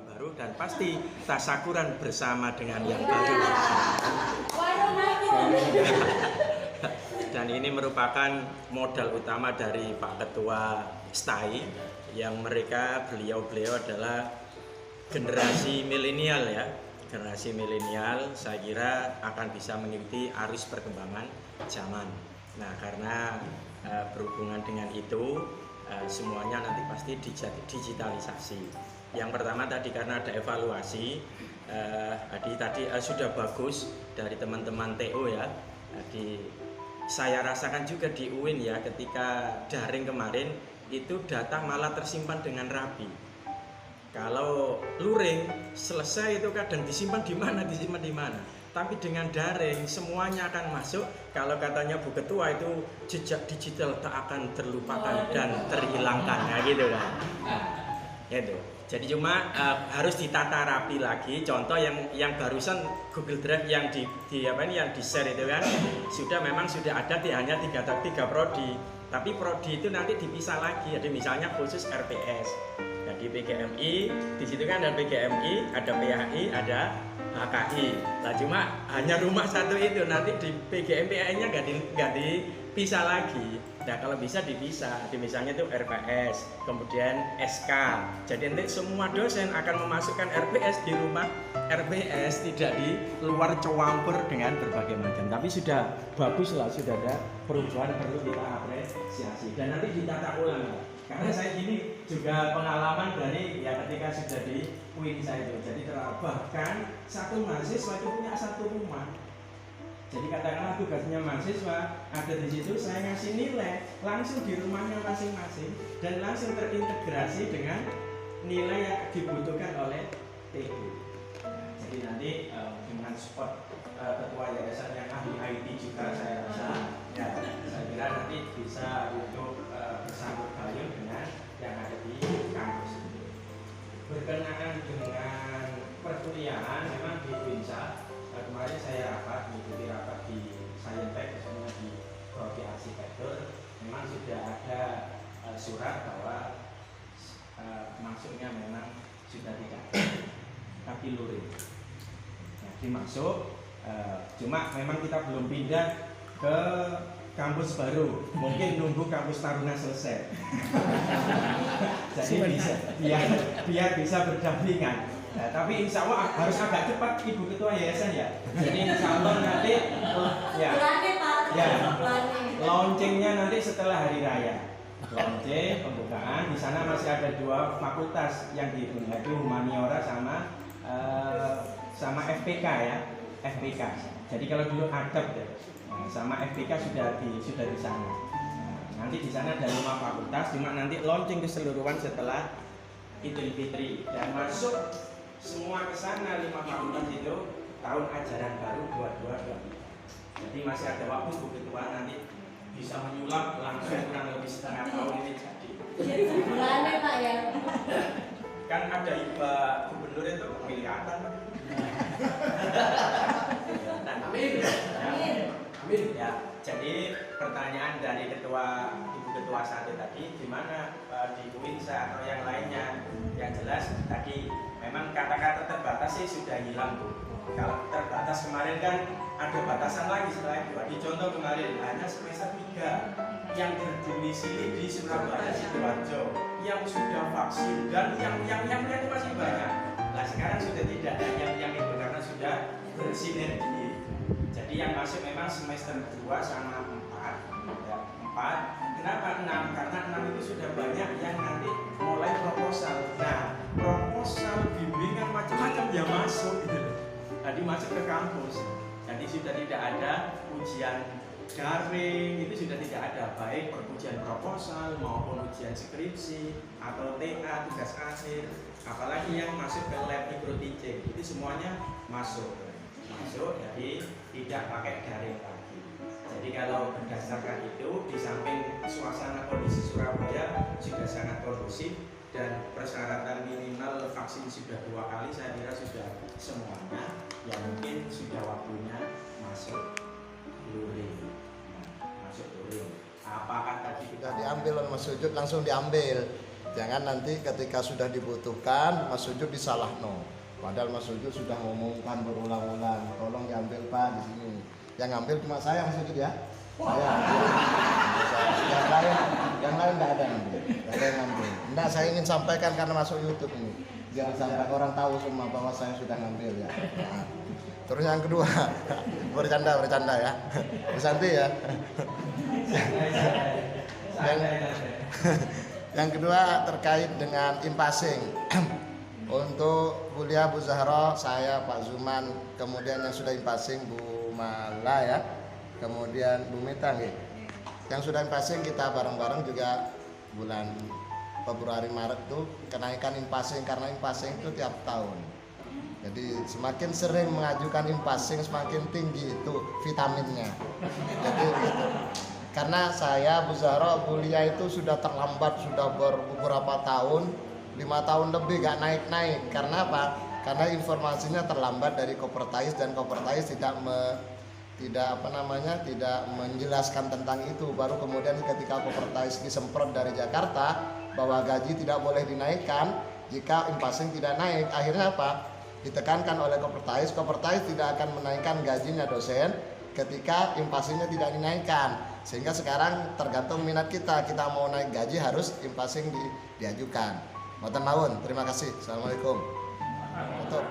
baru dan pasti tasakuran bersama dengan yang baru. Dan ini merupakan modal utama dari Pak Ketua STAI yang beliau adalah generasi milenial ya. Generasi milenial saya kira akan bisa mengikuti arus perkembangan zaman. Nah, karena berhubungan dengan itu semuanya nanti pasti digitalisasi. Yang pertama tadi karena ada evaluasi tadi sudah bagus dari teman-teman TO ya. Jadi saya rasakan juga di UIN ya, ketika daring kemarin itu data malah tersimpan dengan rapi. Kalau luring selesai itu kadang disimpan di mana. Tapi dengan daring semuanya akan masuk. Kalau katanya Bu Ketua itu jejak digital tak akan terlupakan dan terhilangkan, ya gitu kan. Itu. Jadi cuma harus ditata rapi lagi. Contoh yang barusan Google Drive yang di share itu kan sudah ada hanya tiga prodi. Tapi prodi itu nanti dipisah lagi. Jadi misalnya khusus RPS. Jadi PGMI di situ kan ada PGMI, ada PHI, ada HKI. Nah cuma hanya rumah satu itu nanti di PGMI-nya nggak dipisah lagi. Nah kalau bisa dipisah, misalnya itu RPS, kemudian SK. Jadi nanti semua dosen akan memasukkan RPS di rumah RPS, tidak di luar campur dengan berbagai macam. Tapi sudah bagus lah, sudah ada perubahan, perlu kita apresiasi. Dan nanti ditata ulang. Karena saya gini juga pengalaman dari ya ketika sudah di UIN saya itu. Jadi bahkan satu mahasiswa itu punya satu rumah. Jadi katakanlah tugasnya mahasiswa ada di situ, saya ngasih nilai langsung di rumahnya masing-masing dan langsung terintegrasi dengan nilai yang dibutuhkan oleh TU. Jadi nanti dengan support ketua yayasan yang ahli IT juga saya rasa ya saya kira nanti bisa untuk bersambut payung dengan yang ada di kampus ini. Berkenaan dengan perkuliahan memang di UINSA kemarin saya mengikuti rapat di Saintek, khususnya di Prodi Arsitektur, memang sudah ada surat bahwa masuknya memang sudah tidak tapi luring. Nah, dimasuk, cuma memang kita belum pindah ke kampus baru, mungkin nunggu kampus Taruna selesai. Jadi biar bisa berdampingan. Nah, tapi insya Allah harus agak cepat Ibu Ketua Yayasan ya. Jadi insya Allah nanti launchingnya nanti setelah hari raya. Launching pembukaan di sana masih ada 2 fakultas yang dihitung, yaitu Humaniora sama FPK ya. FPK. Jadi kalau dulu adab ya, sama FPK sudah di sana. Nanti di sana ada 5 fakultas, cuma nanti launching keseluruhan setelah Idul Fitri dan masuk semua ke sana 5 fakultas itu tahun ajaran baru 22-23. Jadi masih ada waktu Bu Ketua nanti bisa menyulap langsung kurang lebih setengah tahun ini jadi. Bulannya Pak ya. Kan ada Ibu Gubernur itu kelihatan. Amin. Ya, jadi pertanyaan dari Ibu Ketua 1 tadi gimana di UINSA atau yang lainnya? Yang jelas tadi memang kata-kata terbatas sih sudah hilang Bu. Kalau terbatas kemarin kan ada batasan lagi setelah itu. Di contoh kemarin hanya semester 3 yang berdomisili di Surabaya Sidoarjo yang sudah vaksin dan yang itu masih banyak. Nah sekarang sudah tidak ada yang itu karena sudah bersinergi. Jadi yang masuk memang semester 2 sama 4 ya, 4. Kenapa 6? Karena 6 itu sudah banyak yang nanti mulai proposal. Nah proposal bimbingan macam-macam ya masuk gitu. Tadi masuk ke kampus. Jadi sudah tidak ada ujian daring, itu sudah tidak ada, baik ujian proposal maupun ujian skripsi atau TA tugas akhir, apalagi yang masuk ke lab micro teaching itu semuanya masuk, jadi tidak pakai daring lagi. Jadi kalau berdasarkan itu, di samping suasana kondisi Surabaya sudah sangat kondusif dan persyaratan minimal vaksin sudah 2 kali, saya kira sudah semuanya, yang mungkin sudah waktunya masuk luring. Apakah tadi kita diambil oleh Mas Sujud langsung diambil Jangan nanti ketika sudah dibutuhkan Mas Sujud disalahno. Padahal Mas Sujud sudah ngomongkan berulang-ulang, tolong diambil Pak di sini. Yang ngambil cuma saya Mas Sujud ya. Saya. Yang lain nggak ada ngambil. Nggak ada yang ngambil. Enggak, saya ingin sampaikan karena masuk YouTube ini. Jangan sampai orang tahu semua bahwa saya sudah ngambil ya. Nah. Terus yang kedua, bercanda ya. Bersantai ya. Yang kedua terkait dengan impasing. Untuk kuliah Bu Zahra, saya Pak Zuman, kemudian yang sudah impasing Bu Mala ya, kemudian Bu Mita nih. Yang sudah impasing kita bareng-bareng juga bulan Februari Maret tuh kenaikan impasing, karena impasing itu tiap tahun. Jadi semakin sering mengajukan impasing semakin tinggi itu vitaminnya. Jadi gitu. Karena saya Bu Zahra kuliah itu sudah terlambat, sudah beberapa tahun, 5 tahun lebih gak naik-naik. Karena apa? Karena informasinya terlambat dari Kopertais dan Kopertais tidak menjelaskan tentang itu. Baru kemudian ketika Kopertais disemprot dari Jakarta bahwa gaji tidak boleh dinaikkan jika impasing tidak naik. Akhirnya apa? Ditekankan oleh Kopertais tidak akan menaikkan gajinya dosen ketika impasingnya tidak dinaikkan. Sehingga sekarang tergantung minat kita mau naik gaji harus impasing diajukan. Mboten mawon, terima kasih. Assalamualaikum. Betul.